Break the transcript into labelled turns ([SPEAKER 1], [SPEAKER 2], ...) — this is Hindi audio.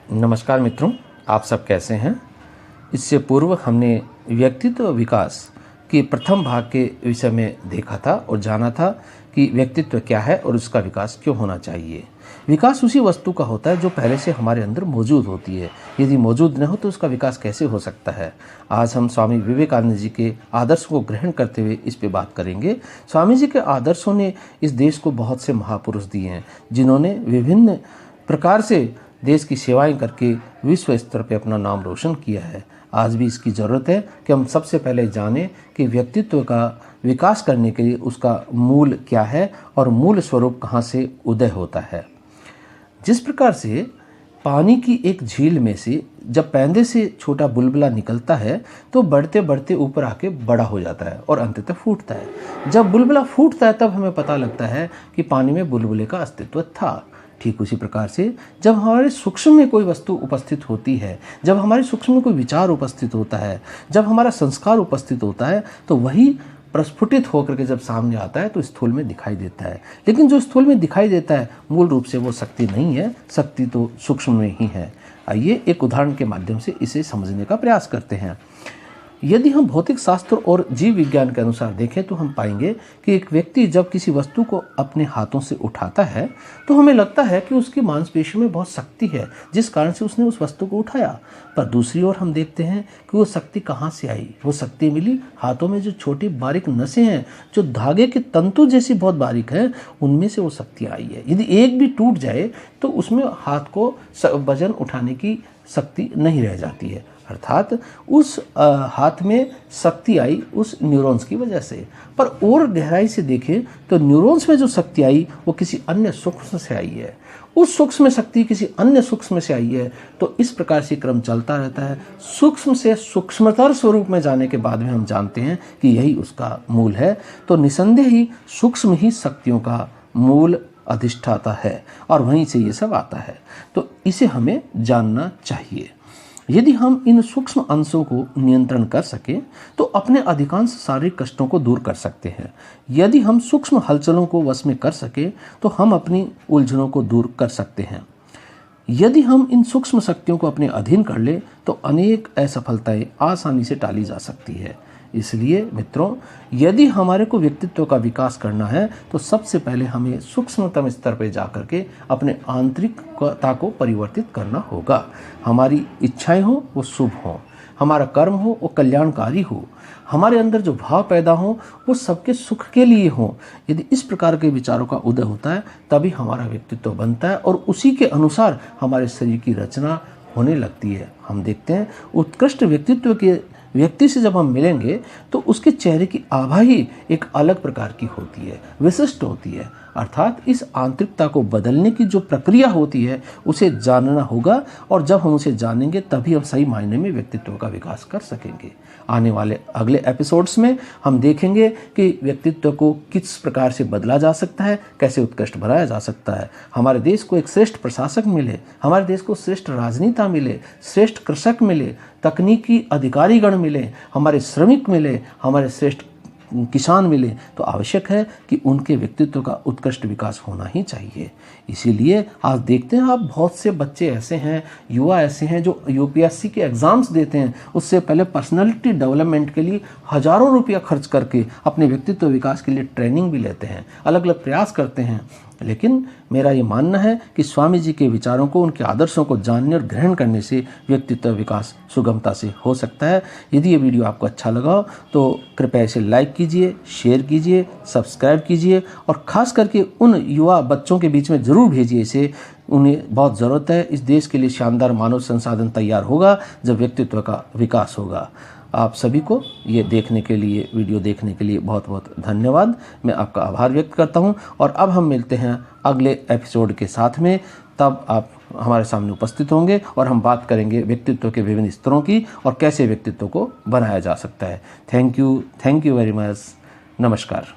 [SPEAKER 1] नमस्कार मित्रों, आप सब कैसे हैं। इससे पूर्व हमने व्यक्तित्व विकास के प्रथम भाग के विषय में देखा था और जाना था कि व्यक्तित्व क्या है और उसका विकास क्यों होना चाहिए। विकास उसी वस्तु का होता है जो पहले से हमारे अंदर मौजूद होती है। यदि मौजूद न हो तो उसका विकास कैसे हो सकता है। आज हम स्वामी विवेकानंद जी के आदर्शों को ग्रहण करते हुए इस पे बात करेंगे। स्वामी जी के आदर्शों ने इस देश को बहुत से महापुरुष दिए हैं, जिन्होंने विभिन्न प्रकार से देश की सेवाएं करके विश्व स्तर पर अपना नाम रोशन किया है। आज भी इसकी ज़रूरत है कि हम सबसे पहले जानें कि व्यक्तित्व का विकास करने के लिए उसका मूल क्या है और मूल स्वरूप कहाँ से उदय होता है। जिस प्रकार से पानी की एक झील में से जब पैंदे से छोटा बुलबुला निकलता है तो बढ़ते बढ़ते ऊपर आके बड़ा हो जाता है और अंततः फूटता है। जब बुलबुला फूटता है तब हमें पता लगता है कि पानी में बुलबुले का अस्तित्व था। ठीक उसी प्रकार से जब हमारे सूक्ष्म में कोई वस्तु उपस्थित होती है, जब हमारे सूक्ष्म में कोई विचार उपस्थित होता है, जब हमारा संस्कार उपस्थित होता है, तो वही प्रस्फुटित होकर के जब सामने आता है तो स्थूल में दिखाई देता है। लेकिन जो स्थूल में दिखाई देता है मूल रूप से वो शक्ति नहीं है, शक्ति तो सूक्ष्म में ही है। आइए एक उदाहरण के माध्यम से इसे समझने का प्रयास करते हैं। यदि हम भौतिक शास्त्र और जीव विज्ञान के अनुसार देखें तो हम पाएंगे कि एक व्यक्ति जब किसी वस्तु को अपने हाथों से उठाता है तो हमें लगता है कि उसकी मांसपेशियों में बहुत शक्ति है, जिस कारण से उसने उस वस्तु को उठाया। पर दूसरी ओर हम देखते हैं कि वो शक्ति कहाँ से आई। वो शक्ति मिली हाथों में जो छोटी बारीक नसें हैं, जो धागे के तंतु जैसी बहुत बारीक हैं, उनमें से वो शक्ति आई है। यदि एक भी टूट जाए तो उसमें हाथ को वजन उठाने की शक्ति नहीं रह जाती है। अर्थात उस हाथ में शक्ति आई उस न्यूरॉन्स की वजह से। पर और गहराई से देखें तो न्यूरॉन्स में जो शक्ति आई वो किसी अन्य सूक्ष्म से आई है। उस सूक्ष्म शक्ति किसी अन्य सूक्ष्म से आई है। तो इस प्रकार से क्रम चलता रहता है। सूक्ष्म से सूक्ष्मतर स्वरूप में जाने के बाद में हम जानते हैं कि यही उसका मूल है। तो निसंदेह ही सूक्ष्म ही शक्तियों का मूल अधिष्ठाता है और वहीं से ये सब आता है। तो इसे हमें जानना चाहिए। यदि हम इन सूक्ष्म अंशों को नियंत्रण कर सकें तो अपने अधिकांश शारीरिक कष्टों को दूर कर सकते हैं। यदि हम सूक्ष्म हलचलों को वश में कर सकें तो हम अपनी उलझनों को दूर कर सकते हैं। यदि हम इन सूक्ष्म शक्तियों को अपने अधीन कर लें तो अनेक असफलताएं आसानी से टाली जा सकती है। इसलिए मित्रों, यदि हमारे को व्यक्तित्व का विकास करना है तो सबसे पहले हमें सूक्ष्मतम स्तर पर जाकर के अपने आंतरिकता को परिवर्तित करना होगा। हमारी इच्छाएं हो वो शुभ हो, हमारा कर्म हो वो कल्याणकारी हो, हमारे अंदर जो भाव पैदा हो वो सबके सुख के लिए हो। यदि इस प्रकार के विचारों का उदय होता है तभी हमारा व्यक्तित्व बनता है और उसी के अनुसार हमारे शरीर की रचना होने लगती है। हम देखते हैं उत्कृष्ट व्यक्तित्व के व्यक्ति से जब हम मिलेंगे तो उसके चेहरे की आभा ही एक अलग प्रकार की होती है, विशिष्ट होती है। अर्थात इस आंतरिकता को बदलने की जो प्रक्रिया होती है उसे जानना होगा और जब हम उसे जानेंगे तभी हम सही मायने में व्यक्तित्व का विकास कर सकेंगे। आने वाले अगले एपिसोड्स में हम देखेंगे कि व्यक्तित्व को किस प्रकार से बदला जा सकता है, कैसे उत्कृष्ट बनाया जा सकता है। हमारे देश को एक श्रेष्ठ प्रशासक मिले, हमारे देश को श्रेष्ठ राजनेता मिले, श्रेष्ठ कृषक मिले, तकनीकी अधिकारीगण मिले, हमारे श्रमिक मिले, हमारे श्रेष्ठ किसान मिले, तो आवश्यक है कि उनके व्यक्तित्व का उत्कृष्ट विकास होना ही चाहिए। इसीलिए आज देखते हैं आप बहुत से बच्चे ऐसे हैं, युवा ऐसे हैं जो यूपीएससी के एग्ज़ाम्स देते हैं, उससे पहले पर्सनालिटी डेवलपमेंट के लिए हज़ारों रुपया खर्च करके अपने व्यक्तित्व विकास के लिए ट्रेनिंग भी लेते हैं, अलग अलग प्रयास करते हैं। लेकिन मेरा ये मानना है कि स्वामी जी के विचारों को, उनके आदर्शों को जानने और ग्रहण करने से व्यक्तित्व विकास सुगमता से हो सकता है। यदि ये वीडियो आपको अच्छा लगा तो कृपया इसे लाइक कीजिए, शेयर कीजिए, सब्सक्राइब कीजिए और ख़ास करके उन युवा बच्चों के बीच में ज़रूर भेजिए इसे। उन्हें बहुत ज़रूरत है। इस देश के लिए शानदार मानव संसाधन तैयार होगा जब व्यक्तित्व का विकास होगा। आप सभी को ये देखने के लिए, वीडियो देखने के लिए बहुत बहुत धन्यवाद। मैं आपका आभार व्यक्त करता हूँ और अब हम मिलते हैं अगले एपिसोड के साथ में। तब आप हमारे सामने उपस्थित होंगे और हम बात करेंगे व्यक्तित्व के विभिन्न स्तरों की और कैसे व्यक्तित्व को बनाया जा सकता है। Thank you very much. नमस्कार।